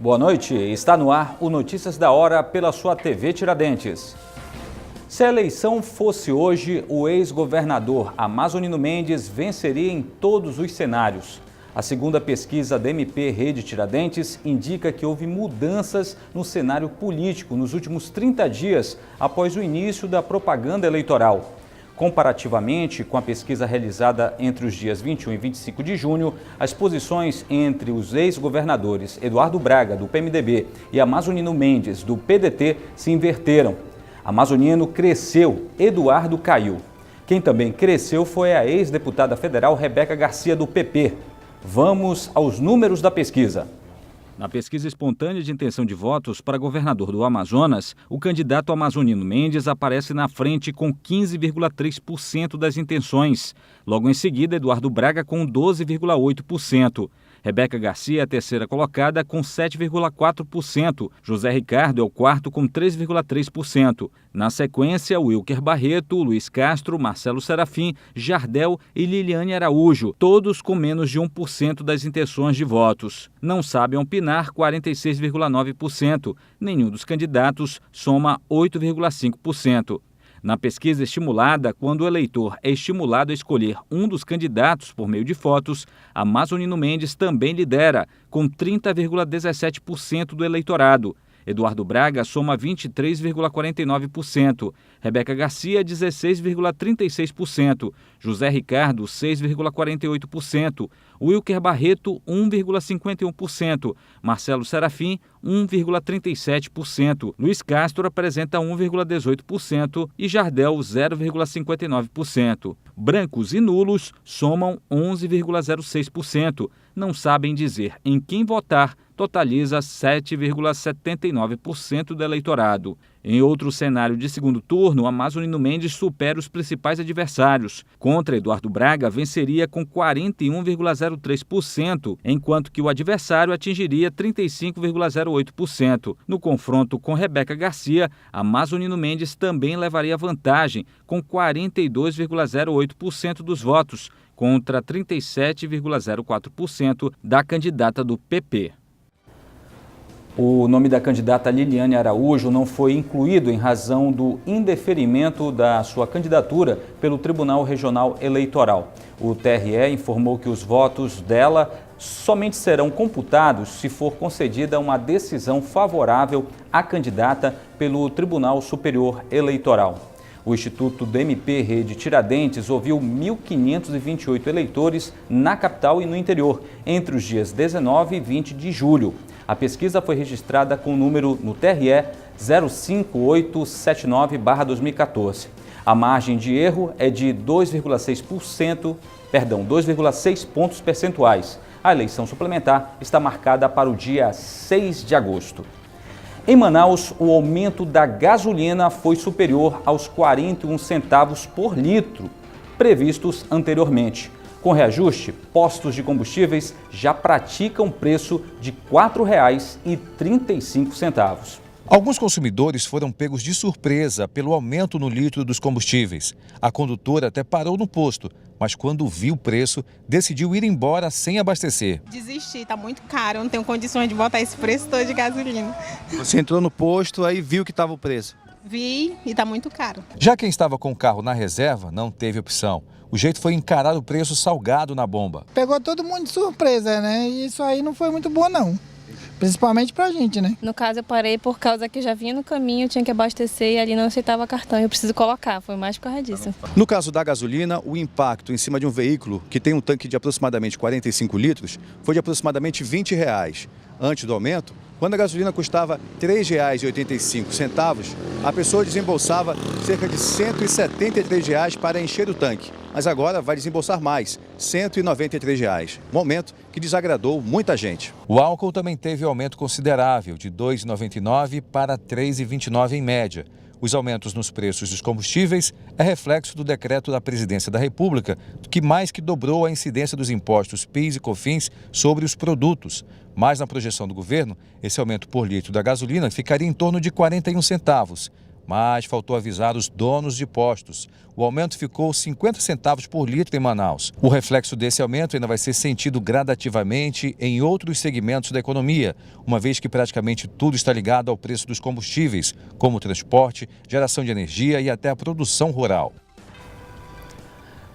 Boa noite, está no ar o Notícias da Hora pela sua TV Tiradentes. Se a eleição fosse hoje, o ex-governador Amazonino Mendes venceria em todos os cenários. A segunda pesquisa da MP Rede Tiradentes indica que houve mudanças no cenário político nos últimos 30 dias após o início da propaganda eleitoral. Comparativamente com a pesquisa realizada entre os dias 21 e 25 de junho, as posições entre os ex-governadores Eduardo Braga, do PMDB, e Amazonino Mendes, do PDT, se inverteram. Amazonino cresceu, Eduardo caiu. Quem também cresceu foi a ex-deputada federal Rebeca Garcia, do PP. Vamos aos números da pesquisa. Na pesquisa espontânea de intenção de votos para governador do Amazonas, o candidato Amazonino Mendes aparece na frente com 15,3% das intenções. Logo em seguida, Eduardo Braga com 12,8%. Rebeca Garcia é a terceira colocada com 7,4%. José Ricardo é o quarto com 3,3%. Na sequência, Wilker Barreto, Luiz Castro, Marcelo Serafim, Jardel e Liliane Araújo, todos com menos de 1% das intenções de votos. Não sabem opinar 46,9%. Nenhum dos candidatos soma 8,5%. Na pesquisa estimulada, quando o eleitor é estimulado a escolher um dos candidatos por meio de fotos, Amazonino Mendes também lidera, com 30,17% do eleitorado. Eduardo Braga soma 23,49%, Rebeca Garcia 16,36%, José Ricardo 6,48%, Wilker Barreto 1,51%, Marcelo Serafim 1,37%, Luiz Castro apresenta 1,18% e Jardel 0,59%. Brancos e nulos somam 11,06%. Não sabem dizer em quem votar, totaliza 7,79% do eleitorado. Em outro cenário de segundo turno, Amazonino Mendes supera os principais adversários. Contra Eduardo Braga, venceria com 41,03%, enquanto que o adversário atingiria 35,08%. No confronto com Rebeca Garcia, Amazonino Mendes também levaria vantagem, com 42,08% dos votos, contra 37,04% da candidata do PP. O nome da candidata Liliane Araújo não foi incluído em razão do indeferimento da sua candidatura pelo Tribunal Regional Eleitoral. O TRE informou que os votos dela somente serão computados se for concedida uma decisão favorável à candidata pelo Tribunal Superior Eleitoral. O Instituto do MP Rede Tiradentes ouviu 1.528 eleitores na capital e no interior, entre os dias 19 e 20 de julho. A pesquisa foi registrada com o número no TRE 05879/2014. A margem de erro é de 2,6 pontos percentuais. A eleição suplementar está marcada para o dia 6 de agosto. Em Manaus, o aumento da gasolina foi superior aos 41 centavos por litro, previstos anteriormente. Com reajuste, postos de combustíveis já praticam preço de R$ 4,35. Alguns consumidores foram pegos de surpresa pelo aumento no litro dos combustíveis. A condutora até parou no posto, mas quando viu o preço, decidiu ir embora sem abastecer. Desisti, está muito caro, eu não tenho condições de botar esse preço todo de gasolina. Você entrou no posto, aí viu que estava o preço? Vi e está muito caro. Já quem estava com o carro na reserva não teve opção. O jeito foi encarar o preço salgado na bomba. Pegou todo mundo de surpresa, né? E isso aí não foi muito bom, não. Principalmente pra gente, né? No caso, eu parei por causa que já vinha no caminho, tinha que abastecer e ali não aceitava cartão. Eu preciso colocar, foi mais por causa disso. No caso da gasolina, o impacto em cima de um veículo que tem um tanque de aproximadamente 45 litros foi de aproximadamente R$20. Antes do aumento, quando a gasolina custava R$ 3,85, a pessoa desembolsava cerca de R$ 173 para encher o tanque. Mas agora vai desembolsar mais, R$ 193. Um aumento que desagradou muita gente. O álcool também teve aumento considerável, de R$ 2,99 para R$ 3,29 em média. Os aumentos nos preços dos combustíveis é reflexo do decreto da Presidência da República, que mais que dobrou a incidência dos impostos PIS e COFINS sobre os produtos. Mas na projeção do governo, esse aumento por litro da gasolina ficaria em torno de 41 centavos. Mas faltou avisar os donos de postos. O aumento ficou 50 centavos por litro em Manaus. O reflexo desse aumento ainda vai ser sentido gradativamente em outros segmentos da economia, uma vez que praticamente tudo está ligado ao preço dos combustíveis, como o transporte, geração de energia e até a produção rural.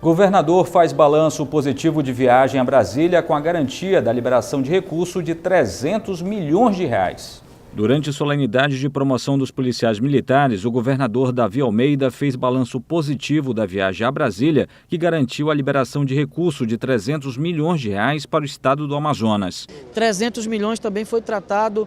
Governador faz balanço positivo de viagem a Brasília com a garantia da liberação de recurso de 300 milhões de reais. Durante solenidade de promoção dos policiais militares, o governador Davi Almeida fez balanço positivo da viagem a Brasília, que garantiu a liberação de recurso de 300 milhões de reais para o estado do Amazonas. 300 milhões também foi tratado,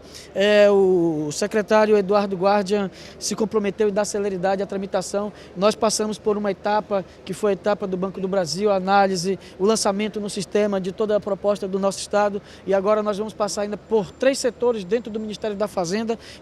o secretário Eduardo Guardian se comprometeu em dar celeridade à tramitação. Nós passamos por uma etapa, que foi a etapa do Banco do Brasil, a análise, o lançamento no sistema de toda a proposta do nosso estado, e agora nós vamos passar ainda por 3 setores dentro do Ministério da Fazenda,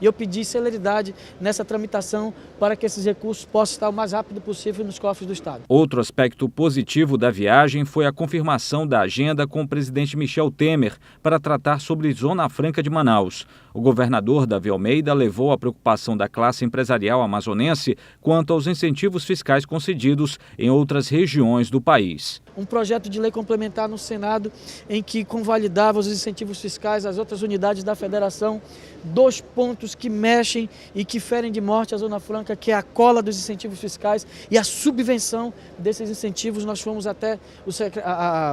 e eu pedi celeridade nessa tramitação para que esses recursos possam estar o mais rápido possível nos cofres do estado. Outro aspecto positivo da viagem foi a confirmação da agenda com o presidente Michel Temer para tratar sobre Zona Franca de Manaus. O governador Davi Almeida levou a preocupação da classe empresarial amazonense quanto aos incentivos fiscais concedidos em outras regiões do país. Um projeto de lei complementar no Senado em que convalidava os incentivos fiscais às outras unidades da federação, 2 pontos que mexem e que ferem de morte a Zona Franca, que é a cola dos incentivos fiscais e a subvenção desses incentivos. Nós fomos até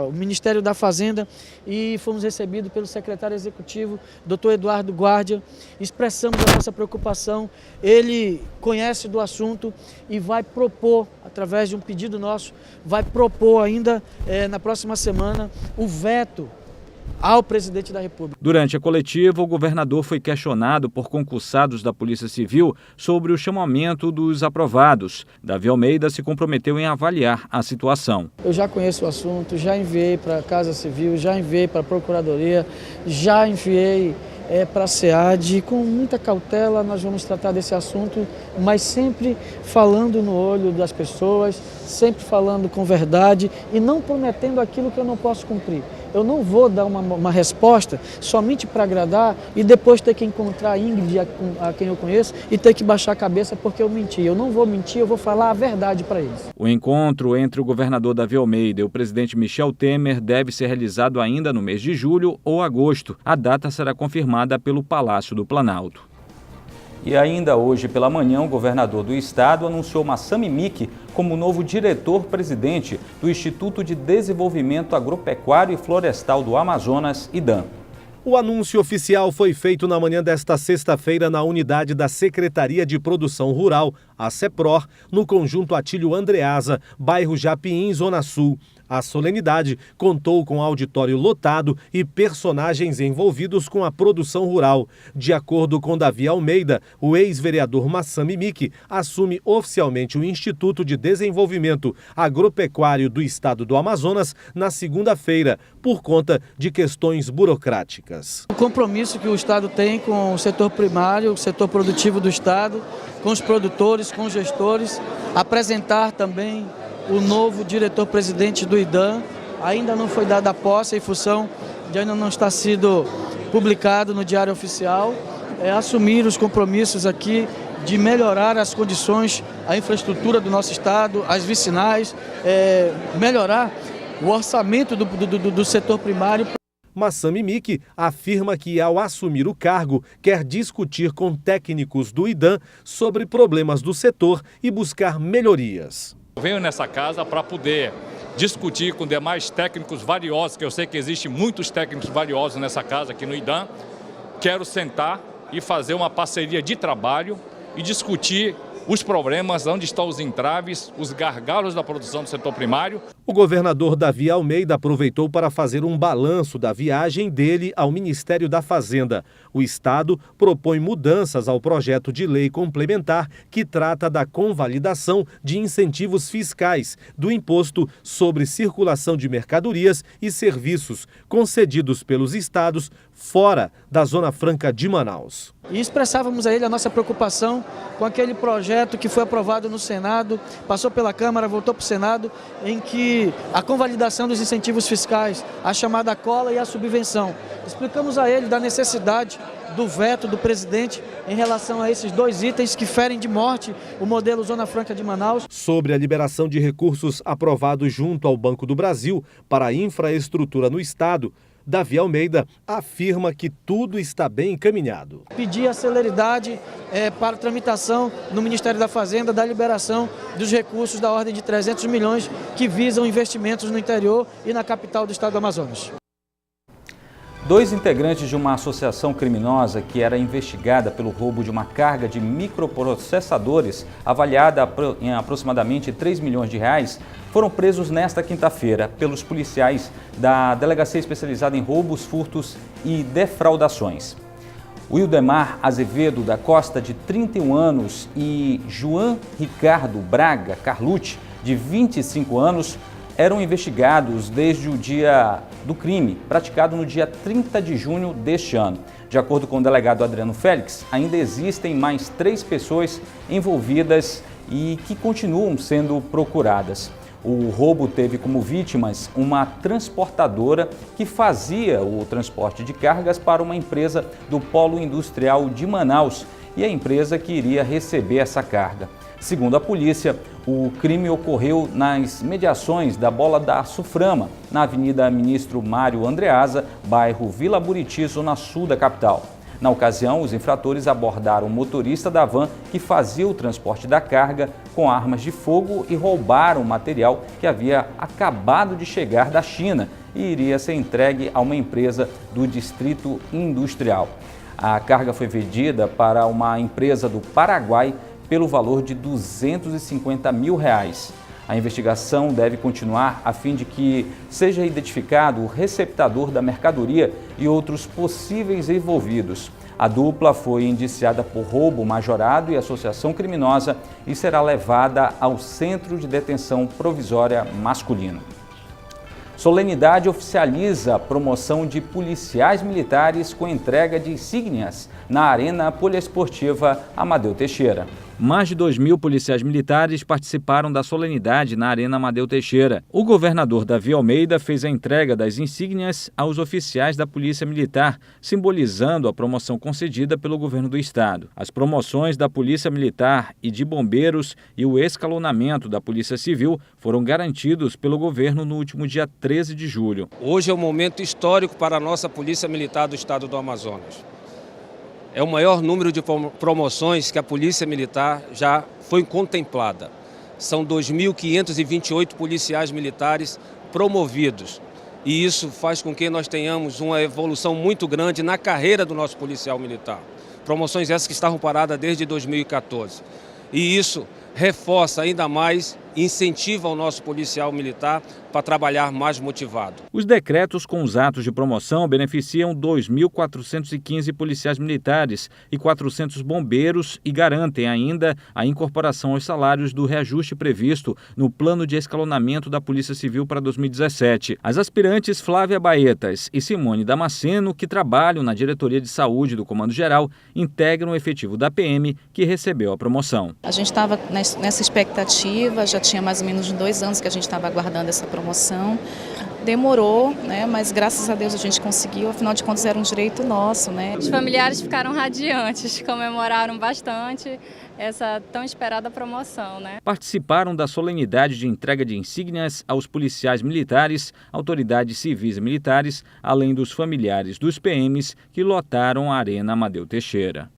o Ministério da Fazenda e fomos recebidos pelo secretário executivo, Dr. Eduardo Guardia, expressamos a nossa preocupação. Ele conhece do assunto e vai propor, através de um pedido nosso, vai propor ainda na próxima semana o veto ao presidente da República. Durante a coletiva, o governador foi questionado por concursados da Polícia Civil sobre o chamamento dos aprovados. Davi Almeida se comprometeu em avaliar a situação. Eu já conheço o assunto, já enviei para a Casa Civil, já enviei para a Procuradoria, já enviei para a SEAD. Com muita cautela nós vamos tratar desse assunto, mas sempre falando no olho das pessoas, sempre falando com verdade e não prometendo aquilo que eu não posso cumprir. Eu não vou dar uma resposta somente para agradar e depois ter que encontrar a Ingrid, a quem eu conheço, e ter que baixar a cabeça porque eu menti. Eu não vou mentir, eu vou falar a verdade para eles. O encontro entre o governador Davi Almeida e o presidente Michel Temer deve ser realizado ainda no mês de julho ou agosto. A data será confirmada pelo Palácio do Planalto. E ainda hoje pela manhã, o governador do estado anunciou Massami Miki como novo diretor-presidente do Instituto de Desenvolvimento Agropecuário e Florestal do Amazonas, IDAM. O anúncio oficial foi feito na manhã desta sexta-feira na unidade da Secretaria de Produção Rural, a CEPROR, no conjunto Atílio Andreasa, bairro Japiim, Zona Sul. A solenidade contou com auditório lotado e personagens envolvidos com a produção rural. De acordo com Davi Almeida, o ex-vereador Massami Miki assume oficialmente o Instituto de Desenvolvimento Agropecuário do Estado do Amazonas na segunda-feira, por conta de questões burocráticas. O compromisso que o Estado tem com o setor primário, o setor produtivo do Estado, com os produtores, com os gestores, apresentar também o novo diretor-presidente do IDAM. Ainda não foi dada a posse em função de ainda não estar sido publicado no Diário Oficial. Assumir os compromissos aqui de melhorar as condições, a infraestrutura do nosso estado, as vicinais, melhorar o orçamento do setor primário. Massami Miki afirma que, ao assumir o cargo, quer discutir com técnicos do IDAM sobre problemas do setor e buscar melhorias. Venho nessa casa para poder discutir com demais técnicos valiosos, que eu sei que existem muitos técnicos valiosos nessa casa aqui no IDAM. Quero sentar e fazer uma parceria de trabalho e discutir os problemas, onde estão os entraves, os gargalos da produção do setor primário. O governador Davi Almeida aproveitou para fazer um balanço da viagem dele ao Ministério da Fazenda. O Estado propõe mudanças ao projeto de lei complementar que trata da convalidação de incentivos fiscais do imposto sobre circulação de mercadorias e serviços concedidos pelos estados fora da Zona Franca de Manaus. E expressávamos a ele a nossa preocupação com aquele projeto que foi aprovado no Senado, passou pela Câmara, voltou para o Senado, em que a convalidação dos incentivos fiscais, a chamada cola e a subvenção. Explicamos a ele da necessidade do veto do presidente em relação a esses 2 itens que ferem de morte o modelo Zona Franca de Manaus. Sobre a liberação de recursos aprovados junto ao Banco do Brasil para a infraestrutura no estado, Davi Almeida afirma que tudo está bem encaminhado. Pedir a celeridade para tramitação no Ministério da Fazenda da liberação dos recursos da ordem de 300 milhões que visam investimentos no interior e na capital do estado do Amazonas. 2 integrantes de uma associação criminosa que era investigada pelo roubo de uma carga de microprocessadores avaliada em aproximadamente 3 milhões de reais foram presos nesta quinta-feira pelos policiais da Delegacia Especializada em Roubos, Furtos e Defraudações. Wildemar Azevedo da Costa, de 31 anos, e João Ricardo Braga Carlucci, de 25 anos, eram investigados desde o dia do crime, praticado no dia 30 de junho deste ano. De acordo com o delegado Adriano Félix, ainda existem mais 3 pessoas envolvidas e que continuam sendo procuradas. O roubo teve como vítimas uma transportadora que fazia o transporte de cargas para uma empresa do Polo Industrial de Manaus e a empresa que iria receber essa carga. Segundo a polícia, o crime ocorreu nas mediações da Bola da Suframa, na Avenida Ministro Mário Andreasa, bairro Vila Buriti, zona sul da capital. Na ocasião, os infratores abordaram o motorista da van que fazia o transporte da carga com armas de fogo e roubaram o material que havia acabado de chegar da China e iria ser entregue a uma empresa do Distrito Industrial. A carga foi vendida para uma empresa do Paraguai pelo valor de R$250 mil. A investigação deve continuar a fim de que seja identificado o receptador da mercadoria e outros possíveis envolvidos. A dupla foi indiciada por roubo majorado e associação criminosa e será levada ao Centro de Detenção Provisória Masculino. Solenidade oficializa a promoção de policiais militares com entrega de insígnias na Arena Poliesportiva Amadeu Teixeira. Mais de 2.000 policiais militares participaram da solenidade na Arena Amadeu Teixeira. O governador Davi Almeida fez a entrega das insígnias aos oficiais da Polícia Militar, simbolizando a promoção concedida pelo governo do estado. As promoções da Polícia Militar e de Bombeiros e o escalonamento da Polícia Civil foram garantidos pelo governo no último dia 13 de julho. Hoje é um momento histórico para a nossa Polícia Militar do estado do Amazonas. É o maior número de promoções que a Polícia Militar já foi contemplada. São 2.528 policiais militares promovidos. E isso faz com que nós tenhamos uma evolução muito grande na carreira do nosso policial militar. Promoções essas que estavam paradas desde 2014. E isso reforça ainda mais e incentiva o nosso policial militar para trabalhar mais motivado. Os decretos com os atos de promoção beneficiam 2.415 policiais militares e 400 bombeiros e garantem ainda a incorporação aos salários do reajuste previsto no plano de escalonamento da Polícia Civil para 2017. As aspirantes Flávia Baetas e Simone Damasceno, que trabalham na Diretoria de Saúde do Comando Geral, integram o efetivo da PM que recebeu a promoção. A gente estava nessa expectativa, já tinha mais ou menos 2 anos que a gente estava aguardando essa promoção. Demorou, né? Mas graças a Deus a gente conseguiu, afinal de contas era um direito nosso, né? Os familiares ficaram radiantes, comemoraram bastante essa tão esperada promoção, né? Participaram da solenidade de entrega de insígnias aos policiais militares, autoridades civis e militares, além dos familiares dos PMs que lotaram a Arena Amadeu Teixeira.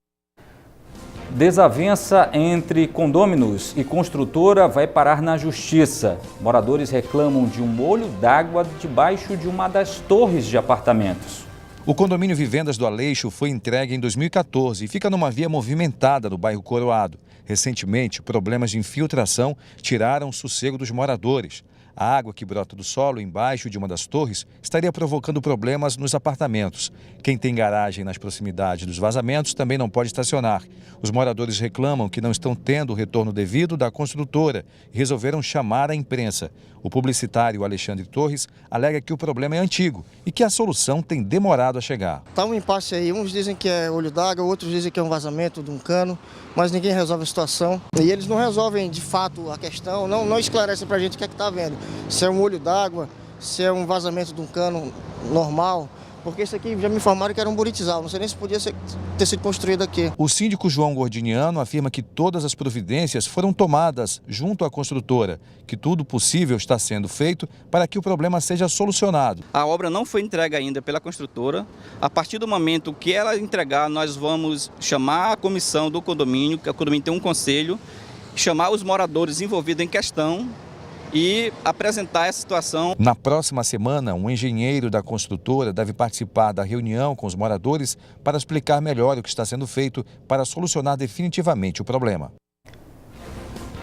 Desavença entre condôminos e construtora vai parar na justiça. Moradores reclamam de um molho d'água debaixo de uma das torres de apartamentos. O condomínio Vivendas do Aleixo foi entregue em 2014 e fica numa via movimentada do bairro Coroado. Recentemente, problemas de infiltração tiraram o sossego dos moradores. A água que brota do solo embaixo de uma das torres estaria provocando problemas nos apartamentos. Quem tem garagem nas proximidades dos vazamentos também não pode estacionar. Os moradores reclamam que não estão tendo o retorno devido da construtora e resolveram chamar a imprensa. O publicitário Alexandre Torres alega que o problema é antigo e que a solução tem demorado a chegar. Está um impasse aí, uns dizem que é olho d'água, outros dizem que é um vazamento de um cano, mas ninguém resolve a situação. E eles não resolvem de fato a questão, não esclarecem para a gente o que é que está vendo. Se é um olho d'água, se é um vazamento de um cano normal, porque isso aqui já me informaram que era um buritizal, não sei nem se podia ter sido construído aqui. O síndico João Gordiniano afirma que todas as providências foram tomadas junto à construtora, que tudo possível está sendo feito para que o problema seja solucionado. A obra não foi entregue ainda pela construtora. A partir do momento que ela entregar, nós vamos chamar a comissão do condomínio, que o condomínio tem um conselho, chamar os moradores envolvidos em questão e apresentar essa situação. Na próxima semana, um engenheiro da construtora deve participar da reunião com os moradores para explicar melhor o que está sendo feito para solucionar definitivamente o problema.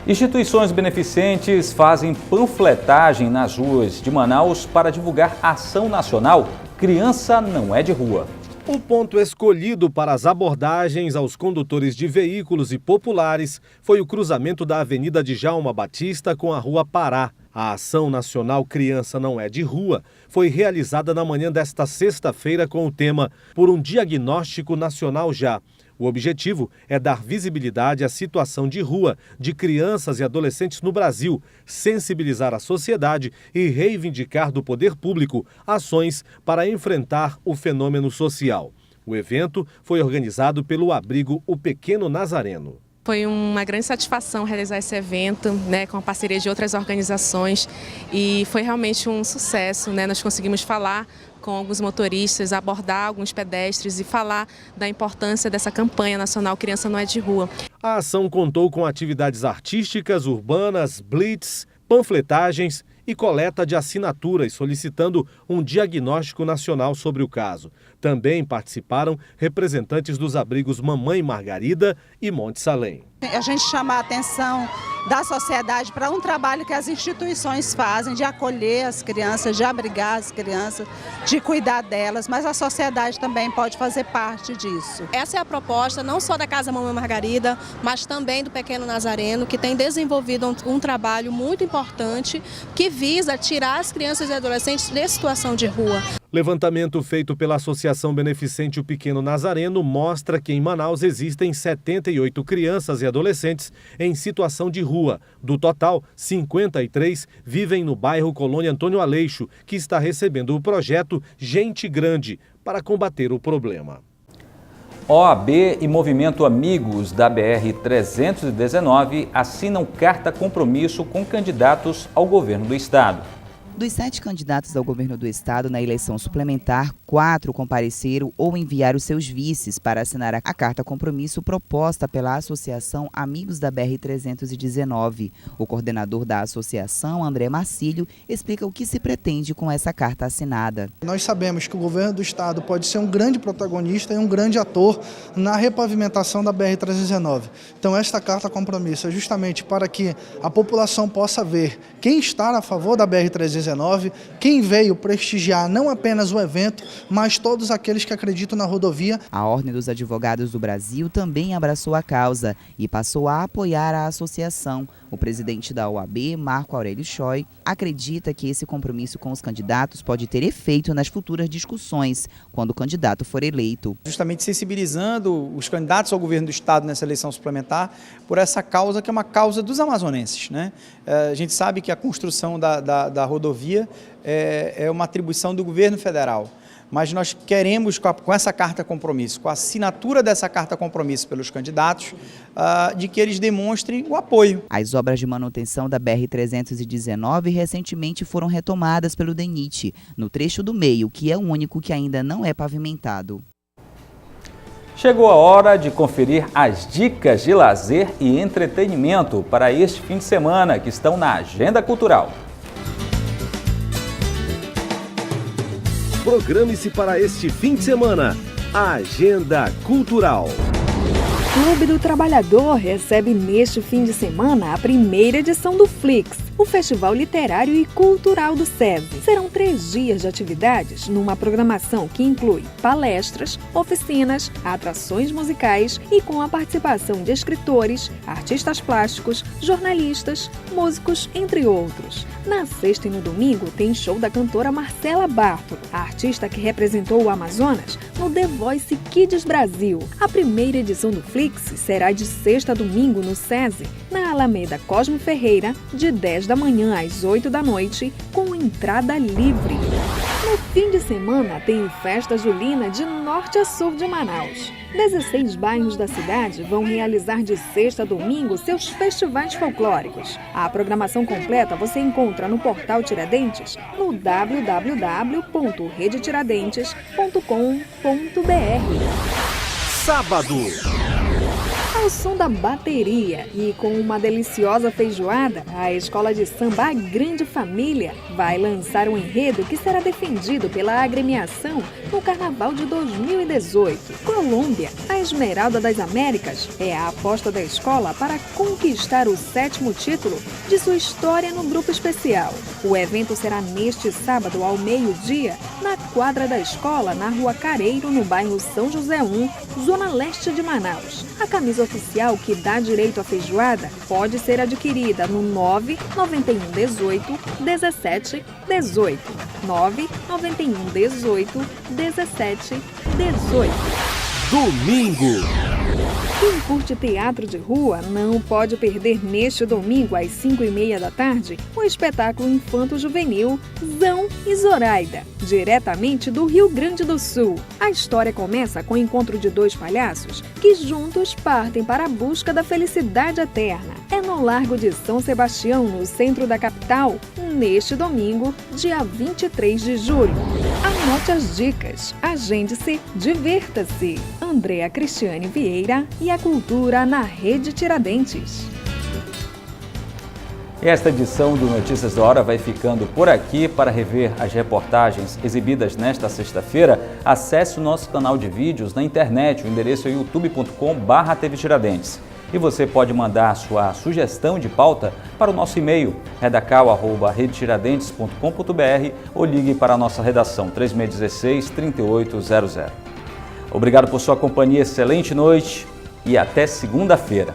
Instituições beneficentes fazem panfletagem nas ruas de Manaus para divulgar a ação nacional Criança Não É de Rua. O ponto escolhido para as abordagens aos condutores de veículos e populares foi o cruzamento da Avenida Djalma Batista com a Rua Pará. A ação nacional Criança Não É de Rua foi realizada na manhã desta sexta-feira com o tema Por um Diagnóstico Nacional Já. O objetivo é dar visibilidade à situação de rua de crianças e adolescentes no Brasil, sensibilizar a sociedade e reivindicar do poder público ações para enfrentar o fenômeno social. O evento foi organizado pelo abrigo O Pequeno Nazareno. Foi uma grande satisfação realizar esse evento, com a parceria de outras organizações, e foi realmente um sucesso. Nós conseguimos falar com alguns motoristas, abordar alguns pedestres e falar da importância dessa campanha nacional Criança Não É de Rua. A ação contou com atividades artísticas, urbanas, blitz, panfletagens e coleta de assinaturas solicitando um diagnóstico nacional sobre o caso. Também participaram representantes dos abrigos Mamãe Margarida e Monte Salém. A gente chama a atenção da sociedade para um trabalho que as instituições fazem de acolher as crianças, de abrigar as crianças, de cuidar delas, mas a sociedade também pode fazer parte disso. Essa é a proposta não só da Casa Mamãe Margarida, mas também do Pequeno Nazareno, que tem desenvolvido um trabalho muito importante que visa tirar as crianças e adolescentes de situação de rua. Levantamento feito pela Associação Beneficente O Pequeno Nazareno mostra que em Manaus existem 78 crianças e adolescentes em situação de rua. Do total, 53 vivem no bairro Colônia Antônio Aleixo, que está recebendo o projeto Gente Grande para combater o problema. OAB e Movimento Amigos da BR-319 assinam carta compromisso com candidatos ao governo do estado. Dos 7 candidatos ao governo do estado na eleição suplementar, 4 compareceram ou enviaram seus vices para assinar a carta compromisso proposta pela Associação Amigos da BR-319. O coordenador da associação, André Marcílio, explica o que se pretende com essa carta assinada. Nós sabemos que o governo do estado pode ser um grande protagonista e um grande ator na repavimentação da BR-319. Então esta carta compromisso é justamente para que a população possa ver quem está a favor da BR-319, quem veio prestigiar não apenas o evento, mas todos aqueles que acreditam na rodovia. A Ordem dos Advogados do Brasil também abraçou a causa e passou a apoiar a associação. O presidente da OAB, Marco Aurélio Choi, acredita que esse compromisso com os candidatos pode ter efeito nas futuras discussões, quando o candidato for eleito. Justamente sensibilizando os candidatos ao governo do estado nessa eleição suplementar por essa causa que é uma causa dos amazonenses, A gente sabe que a construção da rodovia é uma atribuição do governo federal. Mas nós queremos, com essa carta compromisso, com a assinatura dessa carta compromisso pelos candidatos, de que eles demonstrem o apoio. As obras de manutenção da BR-319 recentemente foram retomadas pelo DENIT, no trecho do meio, que é o único que ainda não é pavimentado. Chegou a hora de conferir as dicas de lazer e entretenimento para este fim de semana que estão na Agenda Cultural. Programe-se para este fim de semana. A Agenda Cultural. Clube do Trabalhador recebe neste fim de semana a primeira edição do Flix, o Festival Literário e Cultural do SESI. Serão 3 dias de atividades numa programação que inclui palestras, oficinas, atrações musicais e com a participação de escritores, artistas plásticos, jornalistas, músicos, entre outros. Na sexta e no domingo tem show da cantora Marcela Bartolo, a artista que representou o Amazonas no The Voice Kids Brasil. A primeira edição do Flix será de sexta a domingo no SESI, na Alameda Cosme Ferreira, de 10 da manhã às 8 da noite, com entrada livre. No No fim de semana tem festa julina de norte a sul de Manaus. 16 bairros da cidade vão realizar de sexta a domingo seus festivais folclóricos. A programação completa você encontra no portal Tiradentes no www.redetiradentes.com.br. Sábado. Ao som da bateria e com uma deliciosa feijoada, a Escola de Samba A Grande Família vai lançar um enredo que será defendido pela agremiação no Carnaval de 2018. Colômbia, a Esmeralda das Américas, é a aposta da escola para conquistar o 7º título de sua história no grupo especial. O evento será neste sábado ao meio-dia, na quadra da escola, na Rua Careiro, no bairro São José 1, zona leste de Manaus. A camisa oficial que dá direito à feijoada pode ser adquirida no 991 18 17 18. 991 18 17 18. Domingo. Quem curte teatro de rua não pode perder neste domingo às 5h30 da tarde o espetáculo infanto-juvenil Zão e Zoraida, diretamente do Rio Grande do Sul. A história começa com o encontro de 2 palhaços que juntos partem para a busca da felicidade eterna. É no Largo de São Sebastião, no centro da capital, neste domingo, dia 23 de julho. Anote as dicas, agende-se, divirta-se. Andréa Cristiane Vieira e a cultura na Rede Tiradentes. Esta edição do Notícias da Hora vai ficando por aqui. Para rever as reportagens exibidas nesta sexta-feira, acesse o nosso canal de vídeos na internet. O endereço é youtube.com/TV Tiradentes. E você pode mandar sua sugestão de pauta para o nosso e-mail, redacal@redetiradentes.com.br, ou ligue para a nossa redação 3616-3800. Obrigado por sua companhia, excelente noite e até segunda-feira.